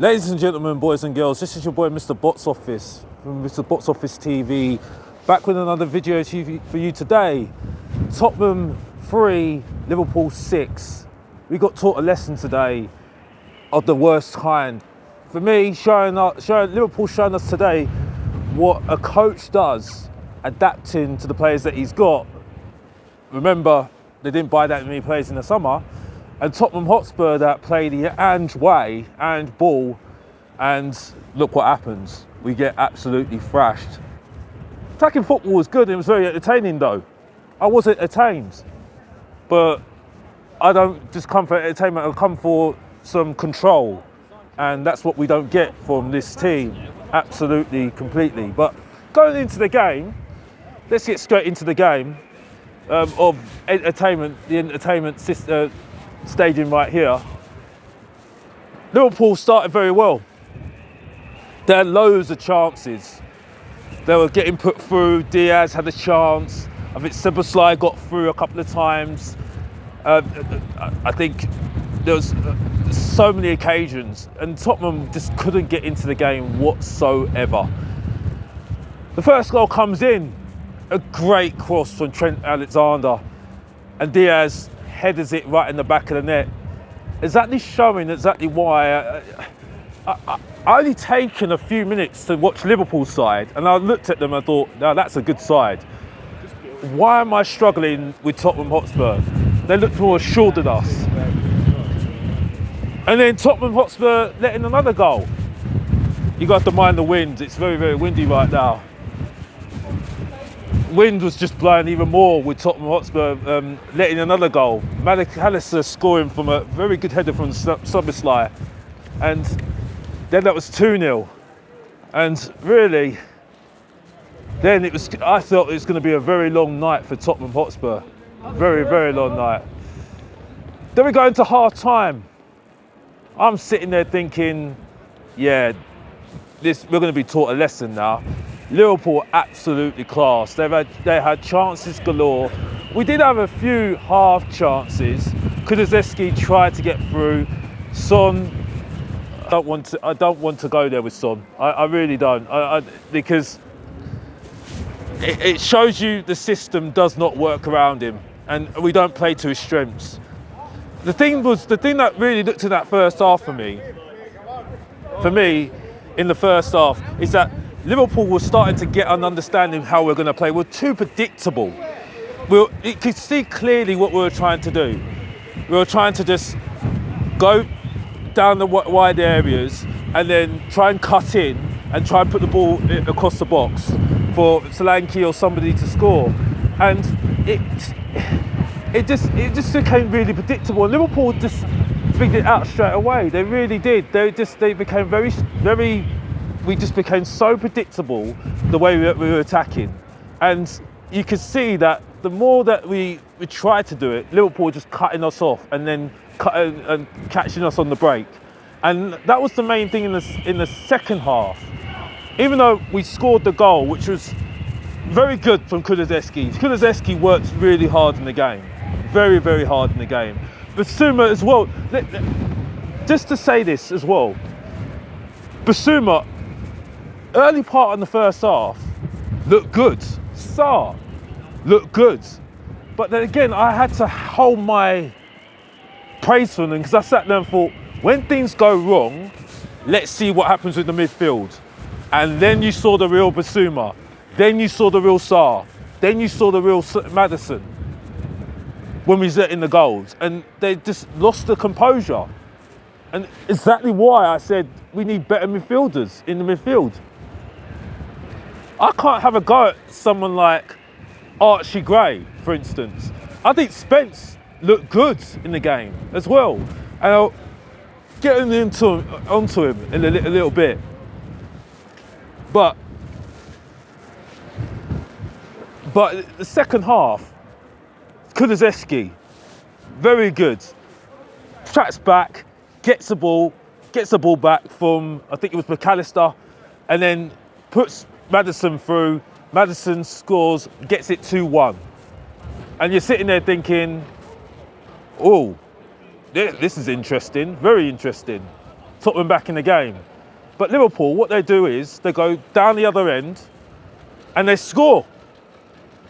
Ladies and gentlemen, boys and girls, this is your boy Mr. Box Office from Mr. Box Office TV, back with another video for you today. Tottenham 3, Liverpool 6. We got taught a lesson today of the worst kind. For me, Liverpool showing us today what a coach does, adapting to the players that he's got. Remember, they didn't buy that many players in the summer. And Tottenham Hotspur that play the way and ball, and look what happens. We get absolutely thrashed. Attacking football was good, it was very entertaining though. I was entertained, but I don't just come for entertainment, I come for some control. And that's what we don't get from this team, absolutely, completely. But going into the game, let's get straight into the game of entertainment, the entertainment system. Staging right here. Liverpool started very well. They had loads of chances. They were getting put through. Diaz had a chance. I think Szoboszlai got through a couple of times. I think there was so many occasions, and Tottenham just couldn't get into the game whatsoever. The first goal comes in, a great cross from Trent Alexander, and Diaz headers it right in the back of the net. Exactly showing exactly why I only taken a few minutes to watch Liverpool's side, and I looked at them and thought, no, that's a good side. Why am I struggling with Tottenham Hotspur? They look more assured than us. And then Tottenham Hotspur letting another goal. You got to mind the wind. It's very, very windy right now. Wind was just blowing even more with Tottenham Hotspur letting another goal. McAllister scoring from a very good header from Szoboszlai, and then that was 2-0. And really, then I thought it was going to be a very long night for Tottenham Hotspur. Very, very long night. Then we go into half time. I'm sitting there thinking, yeah, we're going to be taught a lesson now. Liverpool absolutely class. They had chances galore. We did have a few half chances. Kulusevski tried to get through. Son, I don't want to go there with Son. I really don't. Because it shows you the system does not work around him, and we don't play to his strengths. The thing that really looked in that first half for me in the first half is that Liverpool was starting to get an understanding how we're going to play. We're too predictable. You could see clearly what we were trying to do. We were trying to just go down the wide areas and then try and cut in and try and put the ball across the box for Solanke or somebody to score. And it just became really predictable. And Liverpool just figured it out straight away. They really did. They became very. We just became so predictable the way we were attacking. And you could see that the more that we tried to do it, Liverpool were just cutting us off and then and catching us on the break. And that was the main thing in the second half. Even though we scored the goal, which was very good from Kulusevski. Kulusevski worked really hard in the game. Very, very hard in the game. Basuma as well. Just to say this as well. Basuma, early part in the first half, looked good. Start looked good. But then again, I had to hold my praise for them because I sat there and thought, when things go wrong, let's see what happens with the midfield. And then you saw the real Basuma. Then you saw the real Sarr. Then you saw the real Maddison when we was letting the goals. And they just lost the composure. And exactly why I said we need better midfielders in the midfield. I can't have a go at someone like Archie Gray, for instance. I think Spence looked good in the game as well. And I'll get onto him in a little bit. But the second half, Kulusevski, very good. Tracks back, gets the ball back from, I think it was McAllister, and then puts Maddison through. Maddison scores, gets it 2-1. And you're sitting there thinking, oh, this is interesting, very interesting. Tottenham back in the game. But Liverpool, what they do is they go down the other end and they score.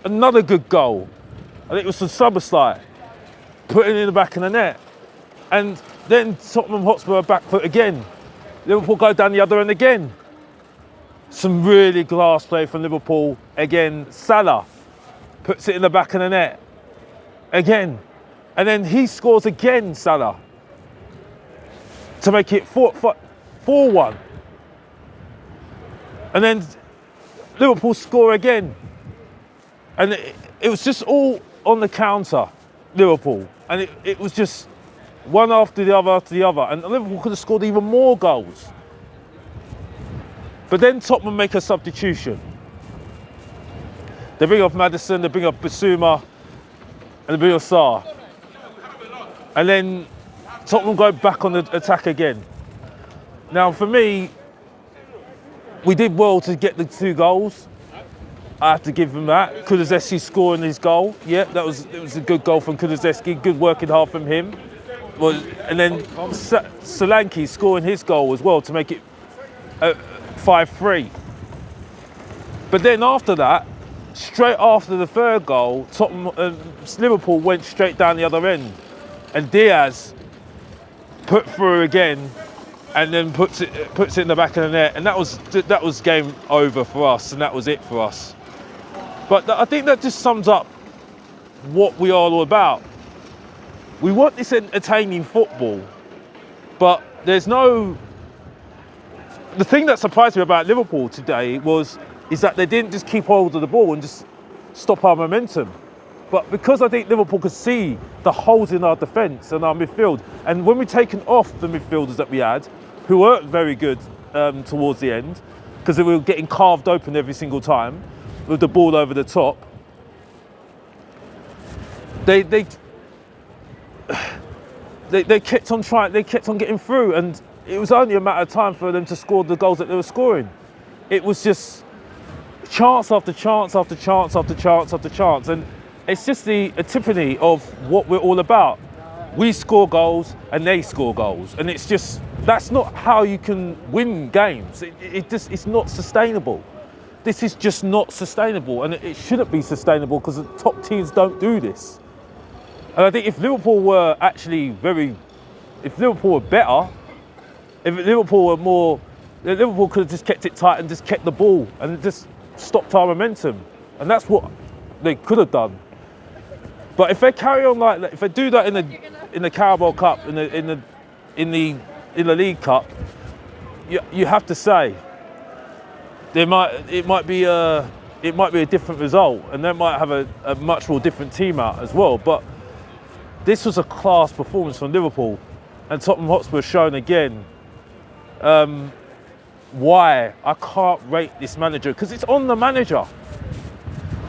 Another good goal. I think it was from Somerslide, putting it in the back of the net. And then Tottenham Hotspur are back foot again. Liverpool go down the other end again. Some really glass play from Liverpool. Again, Salah puts it in the back of the net. Again. And then he scores again, Salah, to make it 4-1. And then Liverpool score again. And it was just all on the counter, Liverpool. And it was just one after the other. And Liverpool could have scored even more goals. But then Tottenham make a substitution. They bring off Maddison, they bring off Basuma, and they bring off Sarr. And then Tottenham go back on the attack again. Now, for me, we did well to get the 2 goals. I have to give them that. Kulusevski scoring his goal. Yeah, it was a good goal from Kulusevski. Good working hard from him. And then Solanke scoring his goal as well to make it 5-3. But then after that, straight after the 3rd goal, Liverpool went straight down the other end. And Diaz put through again and then puts it in the back of the net. And that was game over for us, and that was it for us. But I think that just sums up what we are all about. We want this entertaining football, but there's no... The thing that surprised me about Liverpool today is that they didn't just keep hold of the ball and just stop our momentum. But because I think Liverpool could see the holes in our defence and our midfield, and when we've taken off the midfielders that we had, who weren't very good towards the end, because they were getting carved open every single time with the ball over the top, they kept on trying, they kept on getting through, and it was only a matter of time for them to score the goals that they were scoring. It was just chance after chance after chance after chance after chance, and it's just the epiphany of what we're all about. We score goals and they score goals, and it's just, that's not how you can win games. It's not sustainable. This is just not sustainable, and it shouldn't be sustainable because the top teams don't do this. And I think if Liverpool were actually if Liverpool were better, if Liverpool were more, Liverpool could have just kept it tight and just kept the ball and just stopped our momentum, and that's what they could have done. But if they carry on if they do that in the Carabao Cup, in the League Cup, you have to say it might be a different result, and they might have a much more different team out as well. But this was a class performance from Liverpool, and Tottenham Hotspur shown again why I can't rate this manager, because it's on the manager.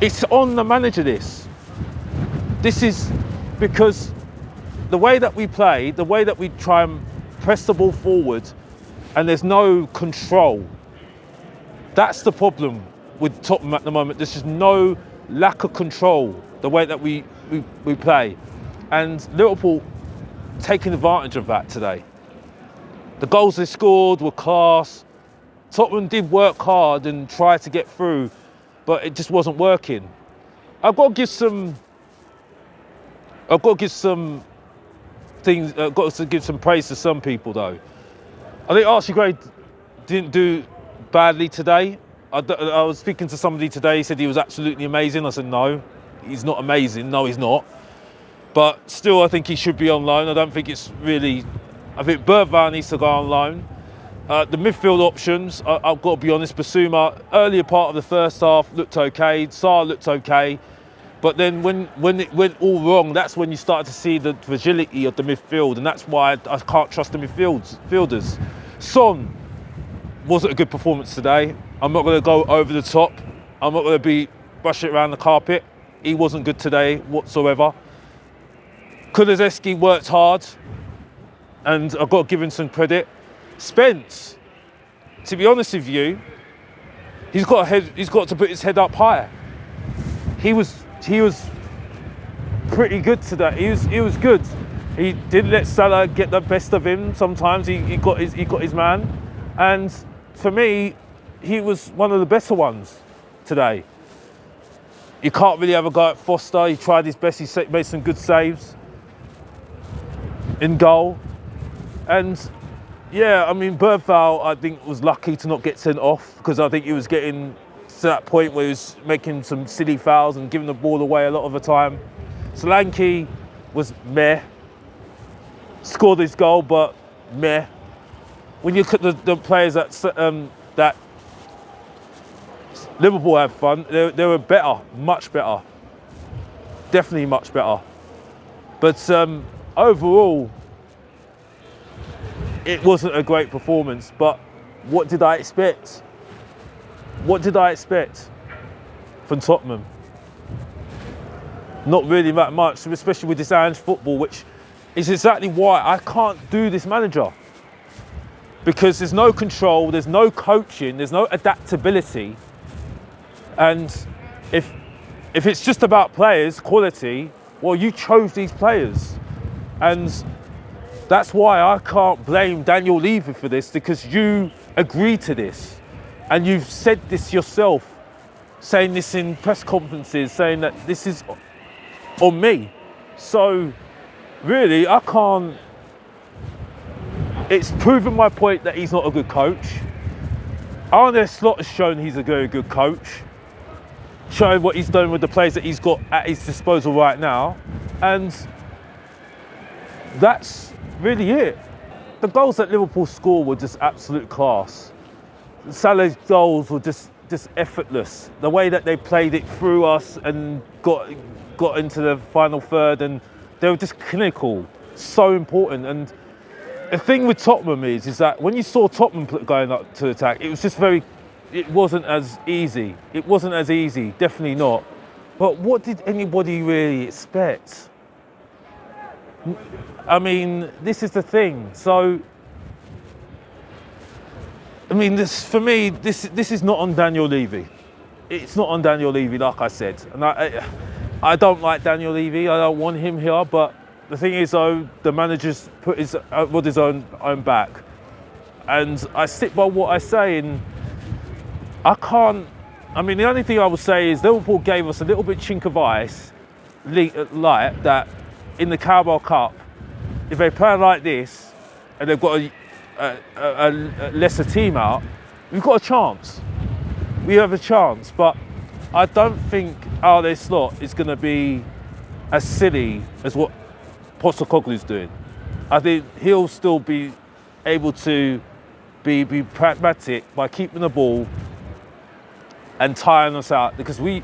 It's on the manager. This is because the way that we play, the way that we try and press the ball forward, and there's no control. That's the problem with Tottenham at the moment. There's just no lack of control, the way that we play. And Liverpool taking advantage of that today. The goals they scored were class. Tottenham did work hard and try to get through, but it just wasn't working. I've got to give some praise to some people though. I think Archie Gray didn't do badly today. I was speaking to somebody today, he said he was absolutely amazing. I said, no, he's not amazing. No, he's not. But still, I think he should be on loan. I don't think it's really... I think Bergwijn needs to go on loan. The midfield options, I've got to be honest, Basuma, earlier part of the first half looked okay. Sarr looked okay. But then when it went all wrong, that's when you started to see the fragility of the midfield, and that's why I can't trust the midfielders. Son wasn't a good performance today. I'm not going to go over the top. I'm not going to brush it around the carpet. He wasn't good today whatsoever. Kulusevski worked hard, and I've got to give him some credit. Spence, to be honest with you, he's got to put his head up higher. He was pretty good today. He was good. He didn't let Salah get the best of him. Sometimes he got his man, and for me, he was one of the better ones today. You can't really have a go at Foster. He tried his best. He made some good saves in goal, and yeah, I mean, Bergvall, I think, was lucky to not get sent off, because I think he was getting to that point where he was making some silly fouls and giving the ball away a lot of the time. Solanke was meh. Scored his goal, but meh. When you look at the players that Liverpool had fun, they were better, much better. Definitely much better. But overall, it wasn't a great performance. But what did I expect? What did I expect from Tottenham? Not really that much, especially with this Ange football, which is exactly why I can't do this manager. Because there's no control, there's no coaching, there's no adaptability. And if it's just about players, quality, well, you chose these players. And that's why I can't blame Daniel Levy for this, because you agreed to this. And you've said this yourself, saying this in press conferences, saying that this is on me. So really, I can't. It's proven my point that he's not a good coach. Arne Slot has shown he's a very good coach, showing what he's done with the players that he's got at his disposal right now. And that's really it. The goals that Liverpool scored were just absolute class. Salah's goals were just effortless. The way that they played it through us and got into the final third, and they were just clinical, so important. And the thing with Tottenham is that when you saw Tottenham going up to attack, it was just it wasn't as easy. It wasn't as easy, definitely not. But what did anybody really expect? I mean, this is the thing. So, I mean, for me, this is not on Daniel Levy. It's not on Daniel Levy, like I said. And I don't like Daniel Levy. I don't want him here. But the thing is, though, the manager's put his own back, and I stick by what I say. And I can't. I mean, the only thing I would say is Liverpool gave us a little bit chink of ice, light, that in the Carabao Cup, if they play like this and they've got a lesser team out, we've got a chance. We have a chance, but I don't think Arne Slot is going to be as silly as what Postecoglou's doing. I think he'll still be able to be pragmatic by keeping the ball and tiring us out, because we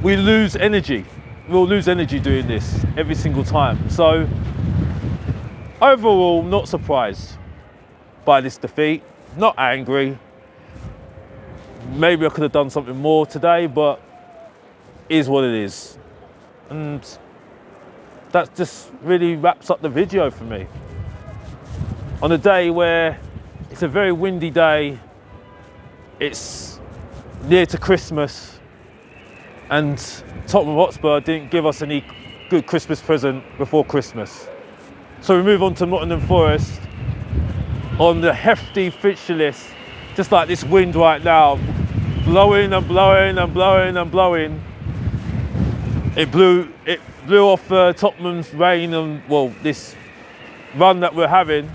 lose energy. We'll lose energy doing this every single time. So overall, not surprised by this defeat, not angry. Maybe I could have done something more today, but it is what it is. And that just really wraps up the video for me. On a day where it's a very windy day, it's near to Christmas, and Tottenham Hotspur didn't give us any good Christmas present before Christmas. So we move on to Nottingham Forest on the hefty fixture list, just like this wind right now, blowing and blowing and blowing and blowing. It blew off Tottenham's reign and, well, this run that we're having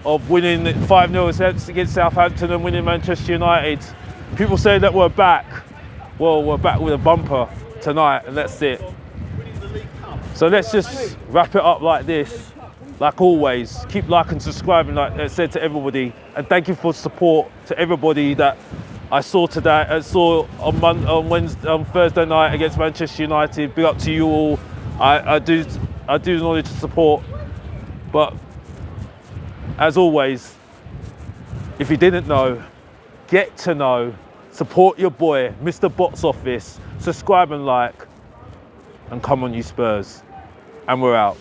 of winning 5-0 against Southampton and winning Manchester United. People say that we're back. Well, we're back with a bumper tonight, and that's it. So let's just wrap it up like this, like always. Keep liking and subscribing, like I said to everybody, and thank you for support to everybody that I saw today. I saw on Thursday night against Manchester United. Big up to you all. I do acknowledge the support, but as always, if you didn't know, get to know. Support your boy, Mr. Box Office. Subscribe and like, and come on, you Spurs. And we're out.